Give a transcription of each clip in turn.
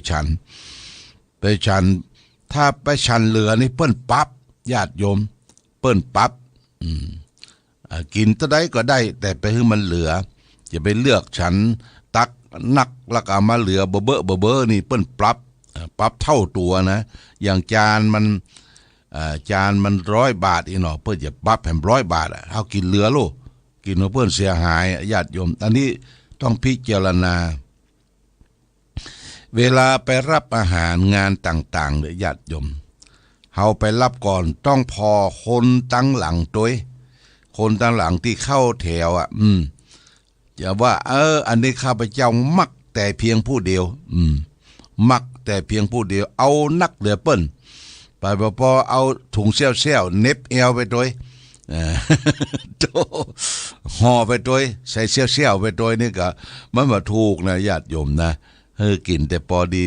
ฉันถ้าไปฉันเหลือนี่เปิ้นปั๊บญาติโยมเปิ้นปั๊บกินตัวใดก็ได้แต่ไปให้มันเหลือจะไปเลือกฉันตักนักแล้วก็มาเหลือเบ้อนี่เปิ้นปรับเท่าตัวนะอย่างจานมัน100 บาทอีหนอเปิ้นจะปรับแห่ง100 บาทเฮากินเหลือโลกินเปิ้นเสียหายญาติโยมอันนี้ต้องพิจารณาเวลาไปรับอาหารงานต่างๆเนี่ยญาติโยมเฮาไปรับก่อนต้องพอคนตั้งหลังตัวคนตั้งหลังที่เข้าแถวอย่าว่าอันนี้ข้าพเจ้ามักแต่เพียงผู้เดียวมักแต่เพียงผู้เดียวเอานักเหลือเปิ้นไปพอเอาถุงเซี่ยวๆเน็บเอวไปด้วยโตห่อไปด้วยใส่เซี่ยวๆไปด้วยนี่ก็มันบ่ถูกนะญาติโยมนะกินแต่พอดี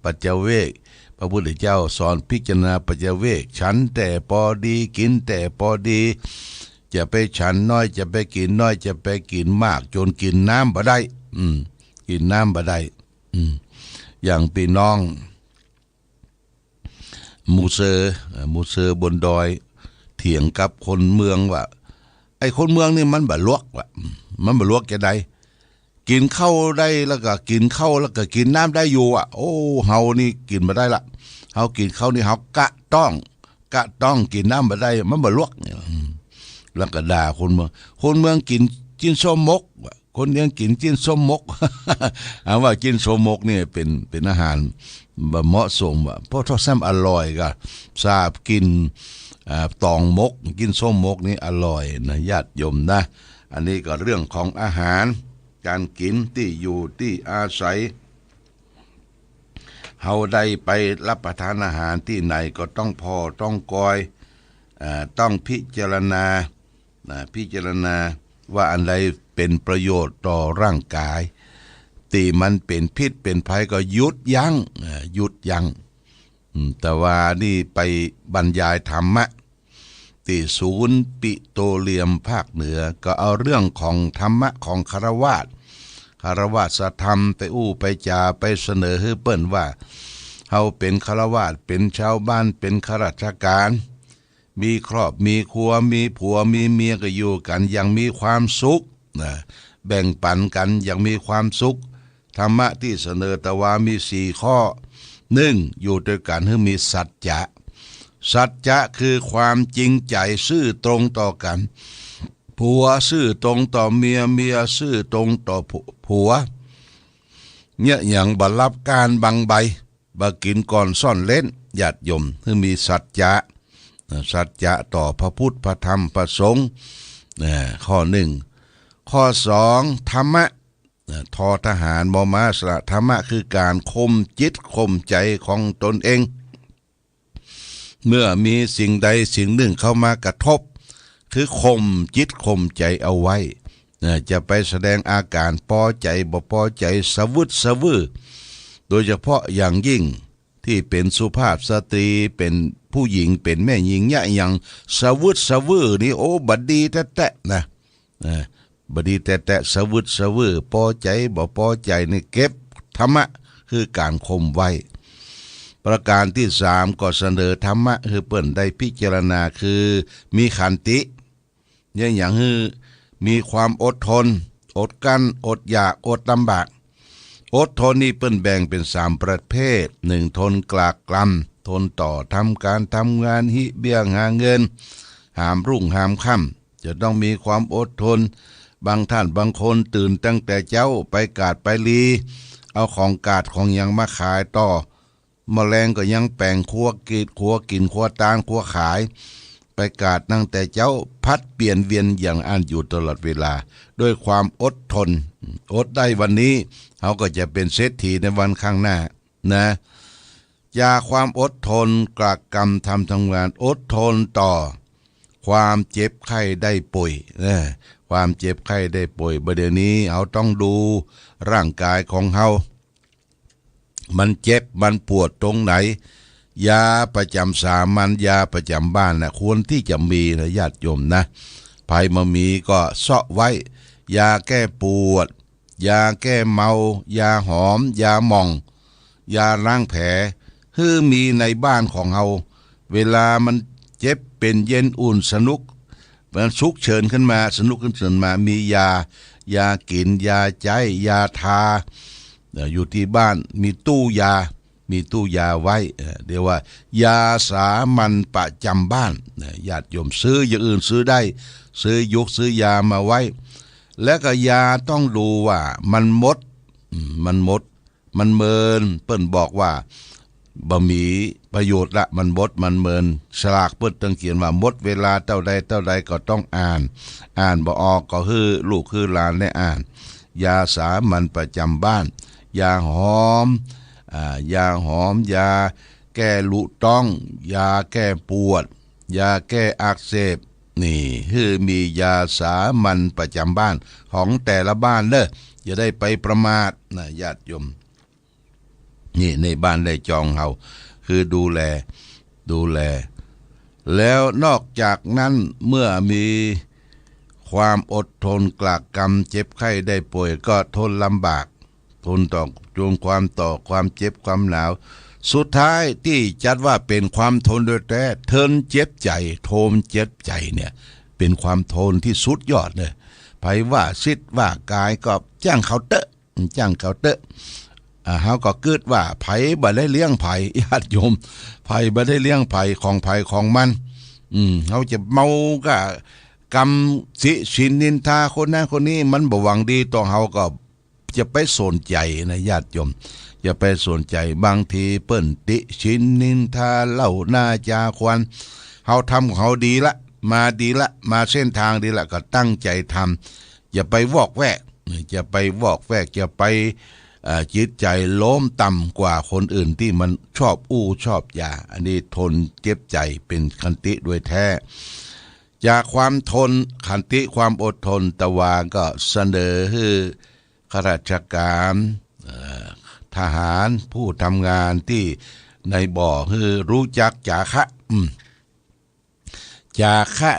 ปัจเจเวกพระพุทธเจ้าสอนพิจารณาปัจเจเวกฉันแต่พอดีกินแต่พอดีจะไปฉันน้อยจะไปกินน้อยจะไปกินมากจนกินน้ำบ่ได้กินน้ำบ่ได้อย่างพี่น้องมูเซอร์บนดอยเถียงกับคนเมืองว่าไอ้คนเมืองนี่มันบ่ลวกว่ะมันบ่ลวกจะได้กินข้าวได้แล้วก็กินข้าวแล้วก็กินน้ำได้อยู่อ่ะโอ้เฮานี่กินบ่ได้ละเฮากินข้าวนี่เฮากะต้องกินน้ำบ่ได้มันบ่ลวกแล้วก็ด่าคนเมืองกินจิ้นส้มมกคนเลี้ยงกินจิ้นส้มมกเอาว่าจิ้นส้มมกนี่เป็นอาหารบ่เหมาะสมว่ะเพราะทอดแซมอร่อยก็ทราบกินตองมกกินส้มมกนี่อร่อยนะญาติโยมนะอันนี้ก็เรื่องของอาหารการกินที่อยู่ที่อาศัยเฮาได้ไปรับประทานอาหารที่ไหนก็ต้องพอต้องกอยต้องพิจารณาว่าอันใดเป็นประโยชน์ต่อร่างกายที่มันเป็นพิษเป็นภัยก็หยุดยั้งแต่ว่านี่ไปบรรยายธรรมะที่ศูนย์ปิโตรเลียมภาคเหนือก็เอาเรื่องของธรรมะของคฤหัสถธรรมไปไปจาไปเสนอให้เปิ้นว่าเฮาเป็นคฤหัสถ์เป็นชาวบ้านเป็นข้าราชการมีครอบมีครัวมีผัวมีเมียก็อยู่กันอย่างมีความสุขแบ่งปันกันอย่างมีความสุขธรรมะที่เสนอแต่ว่ามี4 ข้อ1อยู่ด้วยกันให้มีสัจจะคือความจริงใจซื่อตรงต่อกันผัวซื่อตรงต่อเมียซื่อตรงต่อผัวเนี่ยอย่างบ่รับการบังใบบ่กินก่อนซ่อนเล่นญาติโยมให้มีสัจจะต่อพระพุทธพระธรรมพระสงฆ์ข้อ1ข้อ2ธรรมะทอทหารมอม้าสระธรรมะคือการข่มจิตข่มใจของตนเองเมื่อมีสิ่งใดสิ่งหนึ่งเข้ามากระทบคือข่มจิตข่มใจเอาไว้จะไปแสดงอาการพอใจบ่พอใจสะวือโดยเฉพาะอย่างยิ่งที่เป็นสุภาพสตรีเป็นผู้หญิงเป็นแม่หญิงเนี่ยอย่างสะวือนี่โอ้บัดดีแท้ๆนะบัดดีแท้ๆสะวือพอใจบ่พอใจนี่เก็บธรรมะคือการข่มไว้ประการที่3ก็เสนอธรรมะคือเปิ้นได้พิจารณาคือมีขันติอย่างคือมีความอดทนอดกั้นอดอยากอดลำบากอดทนนี่เปิ้นแบ่งเป็น3ประเภท1ทนกลากกลำทนต่อทำการทำงานหิเบี้ยหาเงินหามรุ่งหามค่ำจะต้องมีความอดทนบางท่านบางคนตื่นตั้งแต่เจ้าไปกาดไปลีเอาของกาดของยังมาขายต่อแมลงก็ยังแปลงคั่วกินคั่วตาลคั่วขายไปกาดตั้งแต่เจ้าพัดเปลี่ยนเวียนอย่างอันอยู่ตลอดเวลาด้วยความอดทนอดได้วันนี้เขาก็จะเป็นเศรษฐีในวันข้างหน้านะจากความอดทนกระกรรมทำงานอดทนต่อความเจ็บไข้ได้ป่วยความเจ็บไข้ได้ป่วยประเดี๋ยวนี้เขาต้องดูร่างกายของเขามันเจ็บมันปวดตรงไหนยาประจำสามัญยาประจำบ้านนะควรที่จะมีนะญาติโยมนะภัยมามีก็เสาะไว้ยาแก้ปวดยาแก้เมายาหอมยาหม่อง ยาล้างแผลคือมีในบ้านของเฮาเวลามันเจ็บเป็นเย็นอุ่นสนุกมันสุกเฉินขึ้นมาสนุกขึ้นมามียากินยาใจยาทาอยู่ที่บ้านมีตู้ยาไว้เรียกว่ายาสามัญประจำบ้านญาติโยมซื้ออย่างอื่นซื้อได้ซื้อยามาไว้และก็ยาต้องดูว่ามันหมดมันเมินเปิ้นบอกว่าบ่มีประโยชน์ละมันหมดมันเมินฉลากเปิ้นต้องเขียนว่าหมดเวลาเท่าใดก็ต้องอ่านบ่ออกก็คือลูกคือหลานได้อ่านยาสามัญประจำบ้านยาหอมยาแก้ลุต้องยาแก้ปวดยาแก้อักเสบนี่คือมียาสามัญประจำบ้านของแต่ละบ้านเด้ออย่าได้ไปประมาทนะญาติโยมนี่ในบ้านได้จองเฮาคือดูแลแล้วนอกจากนั้นเมื่อมีความอดทนกลากกรรมเจ็บไข้ได้ป่วยก็ทนลำบากทนต่อความเจ็บความหนาวสุดท้ายที่จัดว่าเป็นความทนโดยแท้เทินเจ็บใจโทมเจ็บใจเนี่ยเป็นความทนที่สุดยอดเลยไผว่าซิดว่ากายก็จ้างเขาเตอะเฮาก็เกิดว่าไผบ่ได้เลี้ยงไผญาติโยมไผบ่ได้เลี้ยงไผของมันเฮาจะเมาก็กรรมสิชินนินทาคนนั้นคนนี้มันบ่หวังดีต่อเฮาก็จะไปสนใจนะญาติโยมอย่าไปสนใจบางทีเปิ้นติชินนินทาเล่าหน้าจาควันเฮาทำของเฮาดีละมาเส้นทางดีละก็ตั้งใจทำอย่าไปวอกแวกอย่าไปจิตใจโล้มต่ำกว่าคนอื่นที่มันชอบยาอันนี้ทนเจ็บใจเป็นขันติด้วยแท้จากความทนขันติความอดทนตะวาก็เสนอให้ข้าราชการทหารผู้ทำงานที่ในบ่อคือรู้จักจาคะ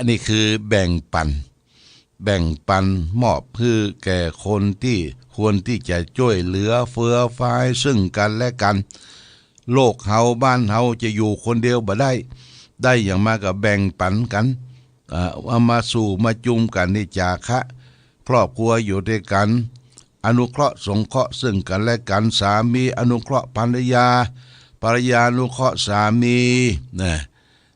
นี่คือแบ่งปันมอบเพื่อแก่คนที่ควรที่จะช่วยเหลือเฟื้อฟ้ายซึ่งกันและกันโลกเฮาบ้านเฮาจะอยู่คนเดียวบ่ได้อย่างมากก็แบ่งปันกันเอามาสู่มาจุมกันนี่จาคะครอบครัวอยู่ด้วยกันอนุเคราะห์สงเคราะห์ซึ่งกันและกันสามีอนุเคราะห์ภรรยาอนุเคราะห์สามีนะ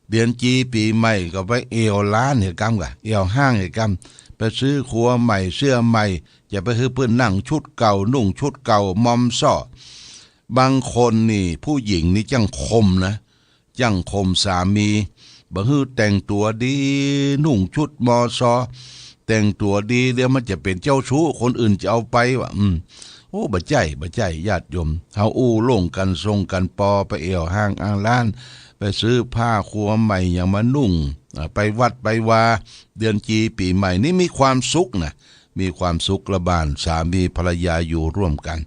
เดือนจีปีใหม่ก็ไปเอวล้านเหตุกรรมกะเอวห้างเหตุกรรมไปซื้อครัวใหม่เสื้อใหม่อย่าไปคือเพื่อนนั่งชุดเก่านุ่งชุดเก่ามอมซ้อบางคนนี่ผู้หญิงนี่จังคมสามีบ่ฮื้อแต่งตัวดีนุ่งชุดมอซอแต่งตัวดีเดี๋ยวมันจะเป็นเจ้าชู้คนอื่นจะเอาไปว่าโอ้บ่ใจญาติโยมเฮาอู้ลงกันทรงกันปอไปเอวห้างอ่างล้านไปซื้อผ้าครัวใหม่อย่างมานุ่งไปวัดไปวาเดือนจีปีใหม่นี่มีความสุขนะมีความสุขระบานสามีภรรยาอยู่ร่วมกัน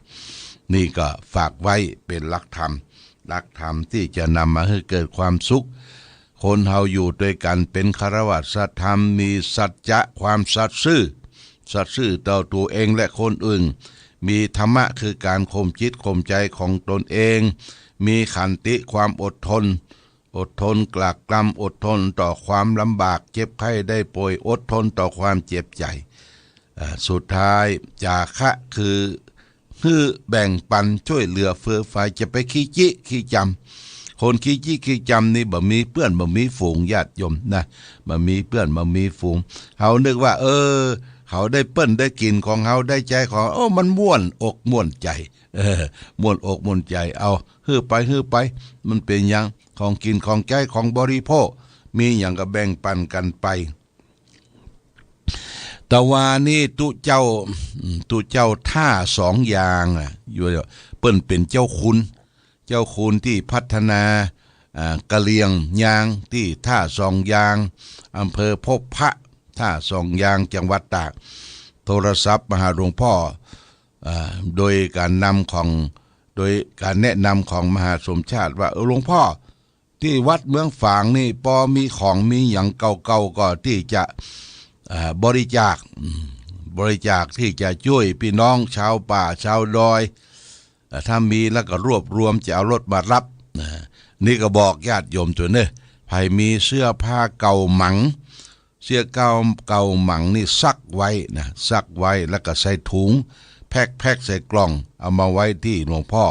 นี่ก็ฝากไว้เป็นหลักธรรมที่จะนำมาให้เกิดความสุขคนเฮาอยู่ด้วยกันเป็นคฤหัสถธรรมมีสัจจะความสัตย์ซื่อต่อตัวเองและคนอื่นมีธรรมะคือการข่มจิตข่มใจของตนเองมีขันติความอดทนกลากกล่ำอดทนต่อความลำบากเจ็บไข้ได้ป่วยอดทนต่อความเจ็บใจสุดท้ายจาคะคือแบ่งปันช่วยเหลือเฟื้อไฟจะไปขี้จำคนขี้จำนี่บ่มีเพื่อนบ่มีฝูงญาติโยมนะบ่มีเพื่อนบ่มีฝูงเฮานึกว่าเขาได้เปิ้นได้กินของเฮาได้ใจของมันม่วนอกม่วนใจม่วนอกม่วนใจเอาฮื้อไปมันเป็นหยังของกินของใจของบริโภคมีหยังก็แบ่งปันกันไปแต่ว่านี่ตุเจ้าท่าสองอย่างอยู่เปิ้นเป็นเจ้าคุณที่พัฒนากะเลียงยางที่ท่าสองยางอำเภอพบพระท่าสองยางจังหวัดตากโทรศัพท์มาหาหลวงพ่อโดยการแนะนำของมหาสมชาติว่าหลวงพ่อที่วัดเมืองฝางนี่พอมีของมีอย่างเก่าๆก็ที่จะบริจาคที่จะช่วยพี่น้องชาวป่าชาวดอย ถ้ามีแล้วก็รวบรวมจะเอารถมารับนี่ก็บอกญาติโยมตัวเนี่ยใครมีเสื้อผ้าเก่าหมังเสื้อเก่าหมังนี่ซักไว้นะซักไว้แล้วก็ใส่ถุงแพ็คใส่กล่องเอามาไว้ที่หลวงพ่อ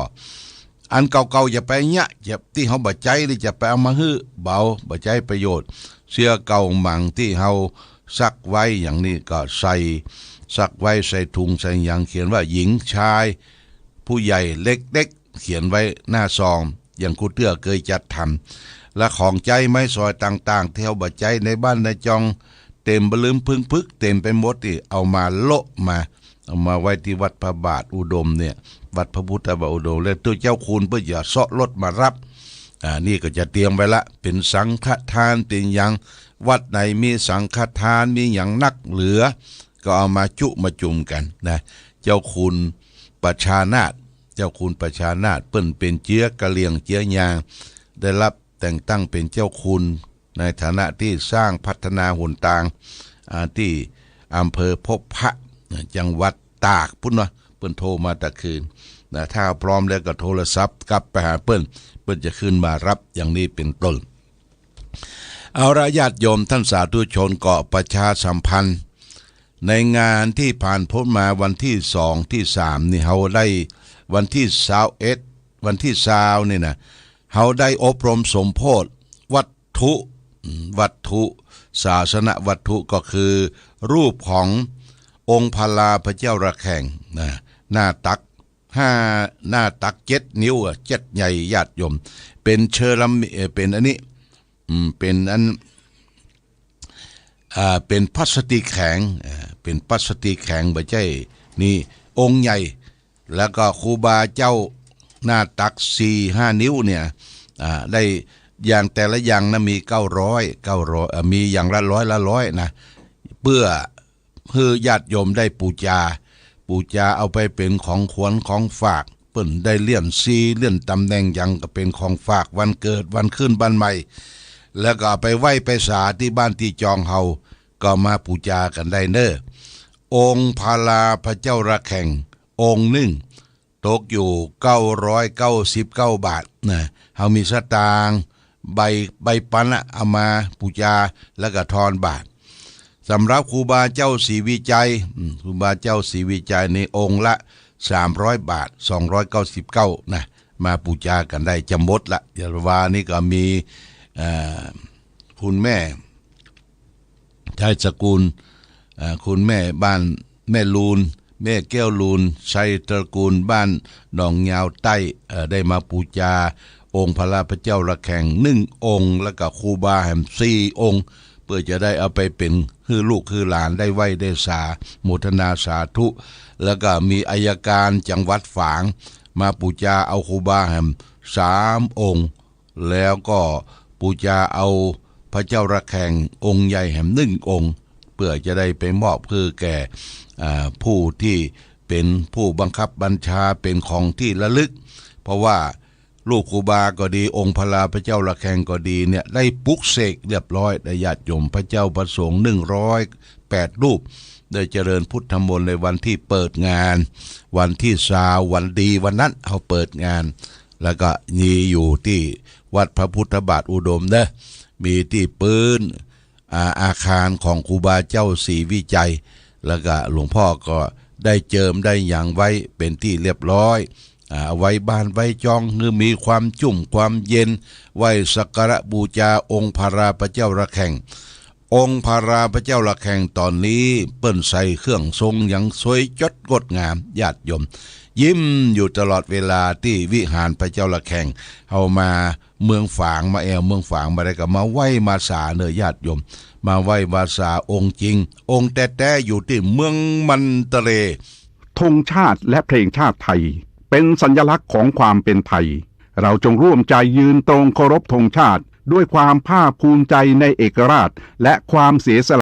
อันเก่าๆอย่าไปอย่าที่เขาบ่ใจหรือจะไปเอามาฮื้อเบาบ่ใจประโยชน์เสื้อเก่าหมังที่เขาซักไว้อย่างนี้ก็ซักไว้ใส่ถุงใส่อย่างเขียนว่าหญิงชายผู้ใหญ่เล็กๆเขียนไว้หน้าซองอย่างครูเตื้อเคยจัดทำและของใจไม้ซอยต่างๆที่เขาบ่ใจในบ้านในจองเต็มบลืมพึกเต็มไปหมดที่เอามาโละมาเอามาไว้ที่วัดพระบาทอุดมเนี่ยวัดพระพุทธบาทอุดมและตัวเจ้าคุณเพื่ออย่าเสาะรถมารับนี่ก็จะเตรียมไว้ละเป็นสังฆทานเป็นอย่างวัดไหนมีสังฆทานมีอย่างนักเหลือก็เอามาจุ่มกันนะเจ้าคุณประชานาถเจ้าคุณประชานาถเปิ้นเป็นเจื้อกะเลียงเจื้อยางได้รับแต่งตั้งเป็นเจ้าคุณในฐานะที่สร้างพัฒนาหนทางที่อำเภอพบพระจังหวัดตากพุ่นว่าเปิ้นโทรมาตะคืนนะถ้าพร้อมแล้วก็โทรศัพท์กลับไปหาเปิ้นจะขึ้นมารับอย่างนี้เป็นต้นเอาละญาติโยมท่านสาธุชนเกาะประชาสัมพันธ์ในงานที่ผ่านพ้นมาวันที่2ที่3นี่เฮาได้วันที่21วันที่20นี่นะเฮาได้อบรมสมโพธิวัตถุศาสนวัตถุก็คือรูปขององค์พลาพระเจ้าระแข่งนะหน้าตัก7 นิ้ว7ใหญ่ญาติโยมเป็นเชอรัมเป็นอันนี้เป็นอันเป็นพลาสติกแข็งเป็นพลาสติกแข็งบ่ใช่นี่องค์ใหญ่แล้วก็ครูบาเจ้าหน้าตัก4-5 นิ้วเนี่ยได้อย่างแต่ละอย่างนะมี900มีอย่างละร้อยนะเพื่อญาติโยมได้ปูจาเอาไปเป็นของขวัญของฝากเปิ้นได้เลื่อนตำแหน่งอย่างก็เป็นของฝากวันเกิดวันขึ้นบ้านใหม่แล้วก็ไปไหว้ไปสาที่บ้านที่จองเฮาก็มาปูจากันได้เน้อองค์พลาพระเจ้าระแข่งองค์หนึ่งตกอยู่999 บาทนะเฮามีสตางค์ใบปันเอามาปูจาแล้วก็ทอนบาทสำหรับครูบาเจ้าศรีวิจัยในองค์ละ300 บาท299นะมาปูจากันได้จำหมดละยาวานี่ก็มีคุณแม่ชายสกุลคุณแม่บ้านแม่ลูนแม่แก้วลูนชัยตระกูลบ้านหนองยาวใต้ได้มาปูจาองค์พระพระเจ้าระแข่ง1 องค์แล้วก็ครูบาแห่ม4 องค์เพื่อจะได้เอาไปเป็นคือลูกคือหลานได้ไหว้ได้สาโมทนาสาธุแล้วก็มีอัยการจังหวัดฝางมาปูจาเอาครูบาแห่ม3 องค์แล้วก็ปูจาเอาพระเจ้าระแข่งองค์ใหญ่แห่ม1 องค์เพื่อจะได้ไปมอบเพื่อแก่ผู้ที่เป็นผู้บังคับบัญชาเป็นของที่ระลึกเพราะว่าลูกครูบาก็ดีองค์พระพระเจ้าระแข่งก็ดีเนี่ยได้ปลุกเสกเรียบร้อยได้ญาติโยมพระเจ้าประสงค์108 รูปได้เจริญพุทธมนต์ในวันที่เปิดงานวันที่วันดีวันนั้นเขาเปิดงานแล้วก็มีอยู่ที่วัดพระพุทธบาทอุดมเด้อมีที่ปืนอาคารของครูบาเจ้าศรีวิจัยแล้วก็หลวงพ่อก็ได้เจิมได้อย่างไว้เป็นที่เรียบร้อยไว้บ้านไว้จองคือมีความจุ่มความเย็นไว้สักการะบูชาองค์พระพระเจ้าระแข่งองค์พระพระเจ้าระแข่งตอนนี้เปิ้นใส่เครื่องทรงอย่างสวยจดงดงามญาติโยมยิ้มอยู่ตลอดเวลาที่วิหารพระเจ้าระแข่งเอามาเมืองฝางมาเมืองฝางมาได้ก็มาไหว้มาสาเนญาติโยมมาไหว้มาสาองค์จริงองค์แต่อยู่ที่เมืองมันตะเลธงชาติและเพลงชาติไทยเป็นสัญลักษณ์ของความเป็นไทยเราจงร่วมใจยืนตรงเคารพธงชาติด้วยความภาคภูมิใจในเอกราชและความเสียสละ